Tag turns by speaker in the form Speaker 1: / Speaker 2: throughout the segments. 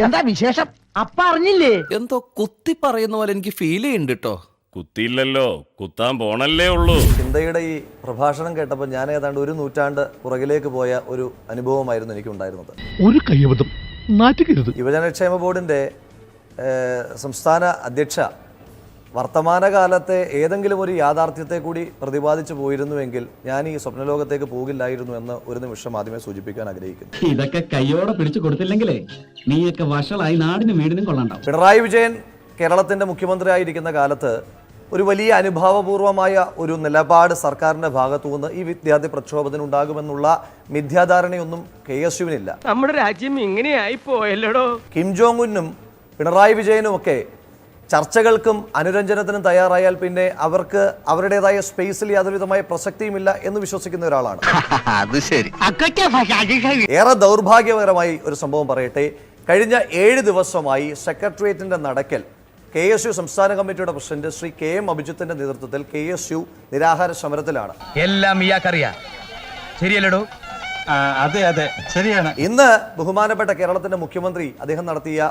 Speaker 1: എന്താ വിശേഷം? അപ്പ അറിഞ്ഞില്ലേ?
Speaker 2: എന്തോ കുത്തി പറയുന്ന പോലെ എനിക്ക് ഫീൽ ചെയ്യുന്നുണ്ട് കേട്ടോ.
Speaker 3: കുത്തിയില്ലല്ലോ, കുത്താൻ പോണല്ലേ ഉള്ളൂ.
Speaker 4: ചിന്തയുടെ ഈ പ്രഭാഷണം കേട്ടപ്പോൾ ഞാൻ ഏതാണ്ട് ഒരു നൂറ്റാണ്ട് പുറകിലേക്ക് പോയ ഒരു അനുഭവമായിരുന്നു എനിക്കുണ്ടായിരുന്നത്.
Speaker 5: ഒരു കയ്യബദ്ധം നാറ്റുകരുത്.
Speaker 4: യുവജനക്ഷേമ ബോർഡിൻ്റെ സംസ്ഥാന അധ്യക്ഷ വർത്തമാനകാലത്തെ ഏതെങ്കിലും ഒരു യാഥാർത്ഥ്യത്തെ കൂടി പ്രതിപാദിച്ചു പോയിരുന്നുവെങ്കിൽ ഞാൻ ഈ സ്വപ്നലോകത്തേക്ക് പോകില്ലായിരുന്നു എന്ന് ഒരു നിമിഷം ആദ്യമേ സൂചിപ്പിക്കാൻ ആഗ്രഹിക്കുന്നു.
Speaker 6: ഇതൊക്കെ കയ്യോടെ പിടിച്ചു കൊടുത്തില്ലെങ്കിലേ നീയൊക്കെ വഷളായി നാടിനും വീടിനും കൊള്ളണ്ടാവും.
Speaker 4: പിണറായി വിജയൻ കേരളത്തിൻ്റെ മുഖ്യമന്ത്രിയായിരിക്കുന്ന കാലത്ത് ഒരു വലിയ അനുഭാവപൂർവമായ ഒരു നിലപാട് സർക്കാരിൻ്റെ ഭാഗത്തു നിന്ന് ഈ വിദ്യാർത്ഥി പ്രക്ഷോഭത്തിന് ഉണ്ടാകുമെന്നുള്ള മിഥ്യാധാരണയൊന്നും KSUവിനില്ല.
Speaker 1: നമ്മുടെ രാജ്യം ഇങ്ങനെയായി പോയല്ലോ.
Speaker 4: കിം ജോങ് ഉന്നും പിണറായി വിജയനും ഒക്കെ ചർച്ചകൾക്കും അനുരഞ്ജനത്തിനും തയ്യാറായാൽ പിന്നെ അവർക്ക് അവരുടേതായ സ്പേസിൽ യാതൊരുവിധമായ പ്രസക്തിയുമില്ല എന്ന് വിശ്വസിക്കുന്ന ഒരാളാണ്.
Speaker 2: അത് ശരി.
Speaker 4: ഏറെ ദൗർഭാഗ്യകരമായി ഒരു സംഭവം പറയട്ടെ. കഴിഞ്ഞ 7 ദിവസമായി സെക്രട്ടേറിയറ്റിന്റെ നടക്കൽ KSU സംസ്ഥാന കമ്മിറ്റിയുടെ പ്രസിഡന്റ് ശ്രീ KM അഭിജിത്തിന്റെ നേതൃത്വത്തിൽ KSU നിരാഹാര സമരത്തിലാണ്.
Speaker 1: എല്ലാം ഇയാൾക്കറിയാം, ശരിയല്ലടോ?
Speaker 6: അതെ അതെ ശരിയാണ്.
Speaker 4: ഇന്ന് ബഹുമാനപ്പെട്ട കേരളത്തിന്റെ മുഖ്യമന്ത്രി അദ്ദേഹം നടത്തിയ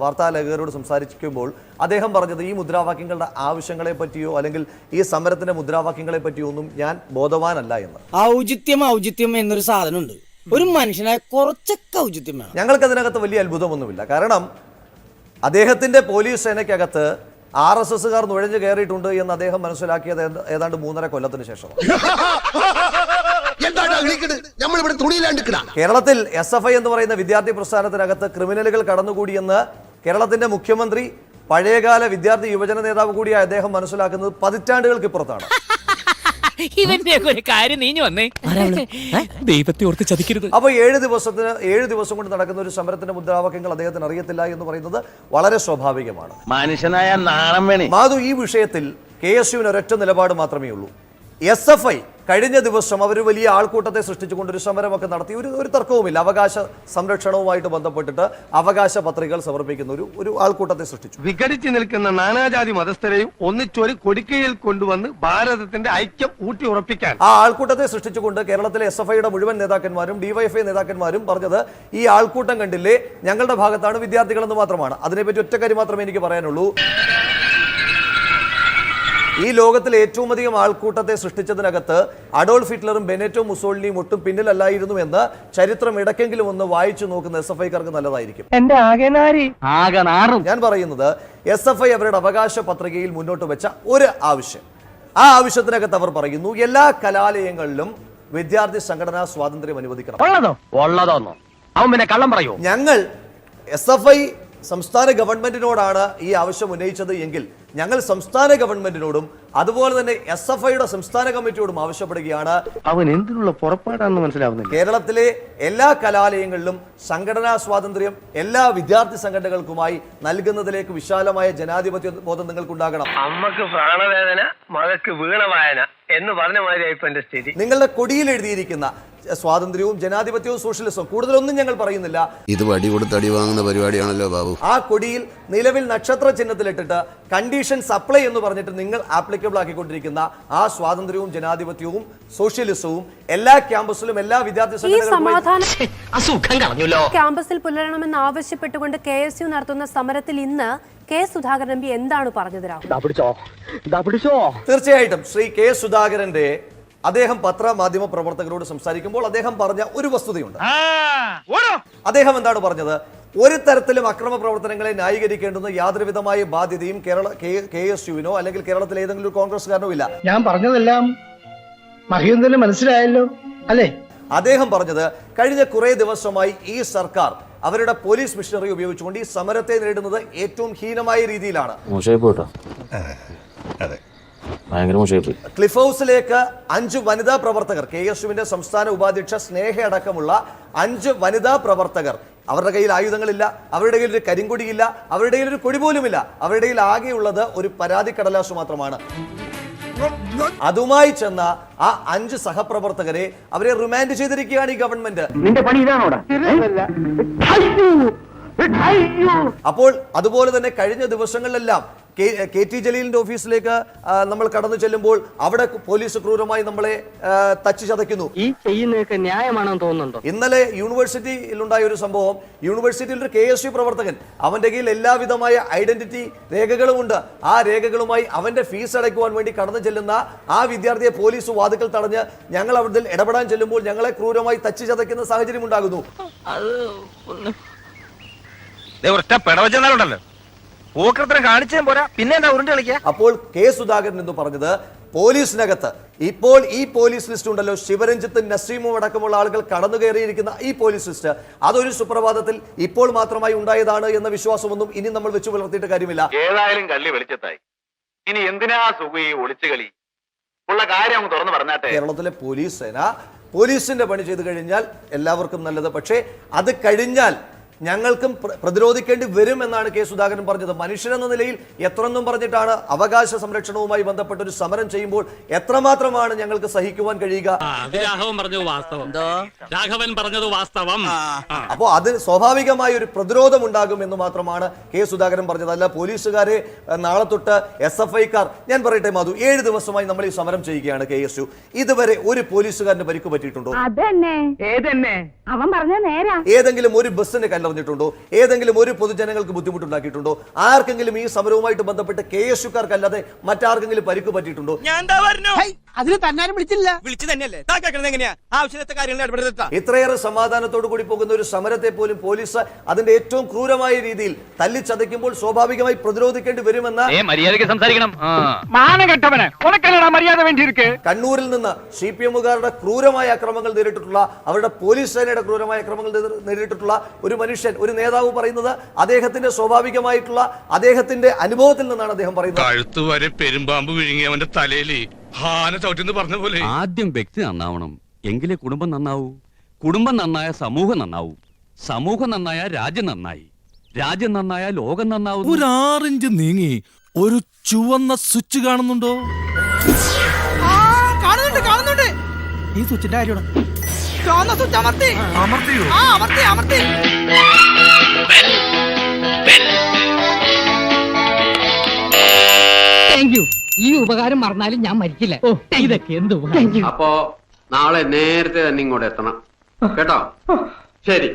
Speaker 4: വാർത്താലേഖകരോട് സംസാരിക്കുമ്പോൾ അദ്ദേഹം പറഞ്ഞത് ഈ മുദ്രാവാക്യങ്ങളുടെ ആവശ്യങ്ങളെ പറ്റിയോ അല്ലെങ്കിൽ ഈ സമരത്തിന്റെ മുദ്രാവാക്യങ്ങളെ പറ്റിയോ ഒന്നും ഞാൻ ബോധവാനല്ല എന്ന്.
Speaker 7: ഔചിത്യം എന്നൊരു സാധനമുണ്ട്. ഒരു മനുഷ്യനായ കുറച്ചൊക്കെ ഔചിത്യം വേണം.
Speaker 4: ഞങ്ങൾക്ക് അതിനകത്ത് വലിയ അത്ഭുതമൊന്നുമില്ല. കാരണം അദ്ദേഹത്തിന്റെ പോലീസ് സേനയ്ക്കകത്ത് RSSകാർ നുഴഞ്ഞു കയറിയിട്ടുണ്ട് എന്ന് അദ്ദേഹം മനസ്സിലാക്കിയത് ഏതാണ്ട് 3.5 കൊല്ലത്തിന് ശേഷമാണ്. കേരളത്തിൽ SFI എന്ന് പറയുന്ന വിദ്യാർത്ഥി പ്രസ്ഥാനത്തിനകത്ത് ക്രിമിനലുകൾ കടന്നുകൂടിയെന്ന് കേരളത്തിന്റെ മുഖ്യമന്ത്രി പഴയകാല വിദ്യാർത്ഥി യുവജന നേതാവ് കൂടിയായ അദ്ദേഹം മനസ്സിലാക്കുന്നത് പതിറ്റാണ്ടുകൾക്ക് ഇപ്പുറത്താണ്.
Speaker 8: ഇവന്റെ ഒരു കാര്യം നീഞ്ഞു വന്നേ, ദൈവത്തെ ഓർത്ത് ചതിക്കരുത്.
Speaker 4: അപ്പൊ 7 ദിവസം കൊണ്ട് നടക്കുന്ന ഒരു സമരത്തിന്റെ മുദ്രാവാക്യങ്ങൾ അദ്ദേഹത്തിന് അറിയത്തില്ല എന്ന് പറയുന്നത് വളരെ സ്വാഭാവികമാണ്.
Speaker 1: മനുഷ്യനായ നാണം വേണേ.
Speaker 4: മാധു, ഈ വിഷയത്തിൽ KSUവിന് ഒരൊറ്റ നിലപാട് മാത്രമേ ഉള്ളൂ. SFI കഴിഞ്ഞ ദിവസം അവർ വലിയ ആൾക്കൂട്ടത്തെ സൃഷ്ടിച്ചുകൊണ്ട് ഒരു സമരമൊക്കെ നടത്തി. ഒരു തർക്കവുമില്ല. അവകാശ സംരക്ഷണവുമായിട്ട് ബന്ധപ്പെട്ടിട്ട് അവകാശ പത്രികകൾ സമർപ്പിക്കുന്ന ഒരു ആൾക്കൂട്ടത്തെ സൃഷ്ടിച്ചു.
Speaker 1: വിഘടിച്ചു നിൽക്കുന്ന നാനാജാതി മതസ്ഥരെയും ഒന്നിച്ചൊരു കൊടിക്കയിൽ കൊണ്ടുവന്ന് ഭാരതത്തിന്റെ ഐക്യം ഊട്ടി ഉറപ്പിക്കാൻ
Speaker 4: ആ ആൾക്കൂട്ടത്തെ സൃഷ്ടിച്ചുകൊണ്ട് കേരളത്തിലെ SFIയുടെ മുഴുവൻ നേതാക്കന്മാരും DYFI നേതാക്കന്മാരും പറഞ്ഞത് ഈ ആൾക്കൂട്ടം കണ്ടില്ലേ, ഞങ്ങളുടെ ഭാഗത്താണ് വിദ്യാർത്ഥികളെന്ന് മാത്രമാണ്. അതിനെപ്പറ്റി ഒറ്റ കാര്യം മാത്രമേ എനിക്ക് പറയാനുള്ളൂ. ഈ ലോകത്തിലെ ഏറ്റവും അധികം ആൾക്കൂട്ടത്തെ സൃഷ്ടിച്ചതിനകത്ത് അഡോൾഫ് ഹിറ്റ്ലറും ബെനറ്റോ മുസോളിനിയും ഒട്ടും പിന്നിലല്ലായിരുന്നു എന്ന് ചരിത്രം ഇടയ്ക്കെങ്കിലും ഒന്ന് വായിച്ചു നോക്കുന്ന SFIക്കാർക്ക് നല്ലതായിരിക്കും. ഞാൻ പറയുന്നത് SFI അവരുടെ അവകാശ പത്രികയിൽ മുന്നോട്ട് വെച്ച ഒരു ആവശ്യം, ആ ആവശ്യത്തിനകത്ത് അവർ പറയുന്നു എല്ലാ കലാലയങ്ങളിലും വിദ്യാർത്ഥി സംഘടനാ സ്വാതന്ത്ര്യം അനുവദിക്കണം.
Speaker 1: അവൻ പിന്നെ കള്ളം പറയൂ.
Speaker 4: ഞങ്ങൾ SFI സംസ്ഥാന ഗവൺമെന്റിനോടാണ് ഈ ആവശ്യം ഉന്നയിച്ചത് എങ്കിൽ ഞങ്ങൾ സംസ്ഥാന ഗവൺമെന്റിനോടും അതുപോലെ തന്നെ SFIയുടെ സംസ്ഥാന കമ്മിറ്റിയോടും ആവശ്യപ്പെടുകയാണ്.
Speaker 1: അവൻ എന്തിനുള്ള പുറപ്പാടാണെന്ന് മനസ്സിലാവുന്നില്ല.
Speaker 4: കേരളത്തിലെ എല്ലാ കലാലയങ്ങളിലും സംഘടനാ സ്വാതന്ത്ര്യം എല്ലാ വിദ്യാർത്ഥി സംഘടനകൾക്കുമായി നൽകുന്നതിലേക്ക് വിശാലമായ ജനാധിപത്യ ബോധം നിങ്ങൾക്കുണ്ടാകണം.
Speaker 1: അമ്മക്ക് പ്രാണവേദന, മകക്ക് വീണവായന എന്ന് പറഞ്ഞ മാതിരിയായിപ്പോ എന്റെ സ്ഥിതി.
Speaker 4: നിങ്ങളുടെ കൊടിയിൽ എഴുതിയിരിക്കുന്ന സ്വാതന്ത്ര്യവും ജനാധിപത്യവും സോഷ്യലിസവും കൂടുതലൊന്നും ഞങ്ങൾ പറയുന്നില്ല.
Speaker 9: ഇത് വടി കൊടുത്ത് അടി വാങ്ങുന്ന പരിപാടിയാണല്ലോ ബാബു.
Speaker 4: ആ കൊടിയിൽ നിലവിൽ നക്ഷത്ര ചിഹ്നത്തിലിട്ടിട്ട് കണ്ടീഷൻ സപ്ലൈ എന്ന് പറഞ്ഞിട്ട് നിങ്ങൾ ആപ്ലിക്കബിൾ ആക്കിക്കൊണ്ടിരിക്കുന്ന ആ സ്വാതന്ത്ര്യവും ജനാധിപത്യവും സോഷ്യലിസവും എല്ലാ ക്യാമ്പസിലും എല്ലാ വിദ്യാർത്ഥി
Speaker 10: ക്യാമ്പസിൽ പുലരണമെന്ന് ആവശ്യപ്പെട്ടുകൊണ്ട് KSU നടത്തുന്ന സമരത്തിൽ ഇന്ന് K. സുധാകരൻ MP എന്താണ് പറഞ്ഞത്?
Speaker 4: തീർച്ചയായിട്ടും ശ്രീ K. സുധാകരന്റെ അദ്ദേഹം പത്രമാധ്യമ പ്രവർത്തകരോട് സംസാരിക്കുമ്പോൾ അദ്ദേഹം പറഞ്ഞ ഒരു വസ്തുതയുണ്ട്. അദ്ദേഹം എന്താണ് പറഞ്ഞത്? ഒരു തരത്തിലും അക്രമ പ്രവർത്തനങ്ങളെ ന്യായീകരിക്കേണ്ടുന്ന യാതൊരുവിധമായ ബാധ്യതയും KSUവിനോ അല്ലെങ്കിൽ കേരളത്തിലെ ഏതെങ്കിലും ഒരു കോൺഗ്രസ്സുകാരനോ ഇല്ല.
Speaker 7: ഞാൻ പറഞ്ഞതെല്ലാം മഹേന്ദ്രന് മനസ്സിലായല്ലോ അല്ലേ?
Speaker 4: അദ്ദേഹം പറഞ്ഞത് കഴിഞ്ഞ കുറെ ദിവസമായി ഈ സർക്കാർ അവരുടെ പോലീസ് മിഷനറി ഉപയോഗിച്ചുകൊണ്ട് ഈ സമരത്തെ നേരിടുന്നത് ഏറ്റവും ഹീനമായ രീതിയിലാണ്. ക്ലിഫ് ഹൗസിലേക്ക് 5 വനിതാ പ്രവർത്തകർ, KSUവിന്റെ സംസ്ഥാന ഉപാധ്യക്ഷ സ്നേഹ അടക്കമുള്ള 5 വനിതാ പ്രവർത്തകർ, അവരുടെ കയ്യിൽ ആയുധങ്ങളില്ല, അവരുടെ കയ്യിൽ ഒരു കരിങ്കൊടിയില്ല, അവരുടെ കയ്യിൽ ഒരു കൊടി പോലുമില്ല, അവരുടെ കയ്യിൽ ആകെയുള്ളത് ഒരു പരാതി കടലാസ് മാത്രമാണ്. അതുമായി ചെന്ന ആ 5 സഹപ്രവർത്തകരെ അവരെ റിമാൻഡ് ചെയ്തിരിക്കുകയാണ് ഈ ഗവൺമെന്റ്.
Speaker 1: നിന്റെ പണി ഇതാണോടാ?
Speaker 4: അപ്പോൾ അതുപോലെ തന്നെ കഴിഞ്ഞ ദിവസങ്ങളിലെല്ലാം കെ ടി ജലീലിന്റെ ഓഫീസിലേക്ക് നമ്മൾ കടന്നു ചെല്ലുമ്പോൾ അവിടെ പോലീസ് ക്രൂരമായി നമ്മളെ തച്ചു ചതയ്ക്കുന്നു.
Speaker 7: ഈ ചെയ്യുന്നതൊക്കെ ന്യായമാണെന്ന് തോന്നുന്നുണ്ടോ?
Speaker 4: ഇന്നലെ യൂണിവേഴ്സിറ്റിയിലുണ്ടായ ഒരു സംഭവം, യൂണിവേഴ്സിറ്റിയിൽ ഒരു KSU പ്രവർത്തകൻ, അവന്റെ കയ്യിൽ എല്ലാവിധമായ ഐഡന്റിറ്റി രേഖകളുമുണ്ട്. ആ രേഖകളുമായി അവന്റെ ഫീസ് അടയ്ക്കുവാൻ വേണ്ടി കടന്നു ചെല്ലുന്ന ആ വിദ്യാർത്ഥിയെ പോലീസ് വാതിക്കൽ തടഞ്ഞ് ഞങ്ങൾ അവിടെ ഇടപെടാൻ ചെല്ലുമ്പോൾ ഞങ്ങളെ ക്രൂരമായി തച്ചു ചതയ്ക്കുന്ന സാഹചര്യം ഉണ്ടാകുന്നു. അപ്പോൾ കെ സുധാകരൻ എന്ന് പറഞ്ഞത് പോലീസിനകത്ത് ഇപ്പോൾ ഈ പോലീസ് ലിസ്റ്റ് ഉണ്ടല്ലോ, ശിവരഞ്ജിത്തും നസീമും അടക്കമുള്ള ആളുകൾ കടന്നു കയറിയിരിക്കുന്ന ഈ പോലീസ് ലിസ്റ്റ് അതൊരു സുപ്രഭാതത്തിൽ ഇപ്പോൾ മാത്രമായി ഉണ്ടായതാണ് എന്ന വിശ്വാസമൊന്നും ഇനി നമ്മൾ വെച്ചു പുലർത്തിയിട്ട് കാര്യമില്ല.
Speaker 11: ഏതായാലും കള്ളി വെളിച്ചത്തായി. ഇനി എന്തിനാ സുഖി ഒളിച്ചുകളി? ഉള്ള കാര്യം തുറന്നു പറഞ്ഞാട്ടെ.
Speaker 4: കേരളത്തിലെ പോലീസ് സേന പോലീസിന്റെ പണി ചെയ്തു കഴിഞ്ഞാൽ എല്ലാവർക്കും നല്ലത്. പക്ഷേ അത് കഴിഞ്ഞാൽ ഞങ്ങൾക്കും പ്രതിരോധിക്കേണ്ടി വരും എന്നാണ് കെ സുധാകരൻ പറഞ്ഞത്. മനുഷ്യനെന്ന നിലയിൽ എത്രയൊന്നും പറഞ്ഞിട്ടാണ് അവകാശ സംരക്ഷണവുമായി ബന്ധപ്പെട്ട ഒരു സമരം ചെയ്യുമ്പോൾ എത്രമാത്രമാണ് ഞങ്ങൾക്ക് സഹിക്കുവാൻ കഴിയുക?
Speaker 8: രാഘവൻ പറഞ്ഞത് വാസ്തവം.
Speaker 4: അപ്പോൾ അത് സ്വാഭാവികമായ ഒരു പ്രതിരോധം ഉണ്ടാകും എന്ന് മാത്രമാണ് കെ സുധാകരൻ പറഞ്ഞത്. അല്ല പോലീസുകാരെ നാളെ തൊട്ട് SFIക്കാർ, ഞാൻ പറയട്ടെ മാധു, 7 ദിവസമായി നമ്മൾ ഈ സമരം ചെയ്യുകയാണ് KSU. ഇതുവരെ ഒരു പോലീസുകാരന് പരിക്ക് പറ്റിയിട്ടുണ്ടോ?
Speaker 10: അവൻ പറഞ്ഞ നേരാ.
Speaker 4: ഏതെങ്കിലും ഒരു ബസ്സിന് കല്ലെറിഞ്ഞിട്ടുണ്ടോ? ഏതെങ്കിലും ഒരു പൊതുജനങ്ങൾക്ക് ബുദ്ധിമുട്ടുണ്ടാക്കിയിട്ടുണ്ടോ? ആർക്കെങ്കിലും ഈ സമരവുമായിട്ട് ബന്ധപ്പെട്ട് KSUക്കാർക്കല്ലാതെ മറ്റാർക്കെങ്കിലും പരിക്ക് പറ്റിയിട്ടുണ്ടോ?
Speaker 7: അതിന് തന്നാരും വിളിച്ചില്ല.
Speaker 4: ഇത്രയേറെ സമാധാനത്തോടു കൂടി പോകുന്ന ഒരു സമരത്തെ പോലും പോലീസ് അതിന്റെ ഏറ്റവും ക്രൂരമായ രീതിയിൽ തല്ലിച്ചതയ്ക്കുമ്പോൾ സ്വാഭാവികമായി പ്രതിരോധിക്കേണ്ടി വരുമെന്ന് കണ്ണൂരിൽ നിന്ന് CPMകാരുടെ ക്രൂരമായ അക്രമങ്ങൾ നേരിട്ടിട്ടുള്ള, അവരുടെ പോലീസ് സേനയുടെ ക്രൂരമായ അക്രമങ്ങൾ നേരിട്ടിട്ടുള്ള ഒരു മനുഷ്യൻ, ഒരു നേതാവ് പറയുന്നത് അദ്ദേഹത്തിന്റെ സ്വാഭാവികമായിട്ടുള്ള അദ്ദേഹത്തിന്റെ അനുഭവത്തിൽ നിന്നാണ് അദ്ദേഹം പറയുന്നത്.
Speaker 5: കഴുത്തുവരെ പെരുമ്പാമ്പ് വിഴുങ്ങി അവന്റെ തലയിൽ ഹാന ചവിട്ടിന്ന് പറഞ്ഞ പോലെ.
Speaker 6: ആദ്യം വ്യക്തി നന്നാവണം, എങ്കിലേ കുടുംബം നന്നാവൂ. കുടുംബം നന്നായ സമൂഹം നന്നാവൂ. സമൂഹം നന്നായ രാജ്യം നന്നായി. രാജ്യം നന്നായ ലോകം നന്നാവും.
Speaker 5: ഒരു 6 ഇഞ്ച് നീങ്ങി ഒരു ചുവന്ന സ്വിച്ച് കാണുന്നുണ്ടോ?
Speaker 7: കാണുന്നുണ്ട്.
Speaker 5: ഈ സ്വിച്ചിന്റെ കാര്യമാണ്.
Speaker 7: അമർത്തിയോ? അമർത്തി. Thank you. ഈ ഉപകാരം മറന്നാലും ഞാൻ മരിക്കില്ല. ഇതൊക്കെ എന്ത്?
Speaker 11: അപ്പോ നാളെ നേരത്തെ തന്നെ ഇങ്ങോട്ട് എത്തണം കേട്ടോ. ശരി.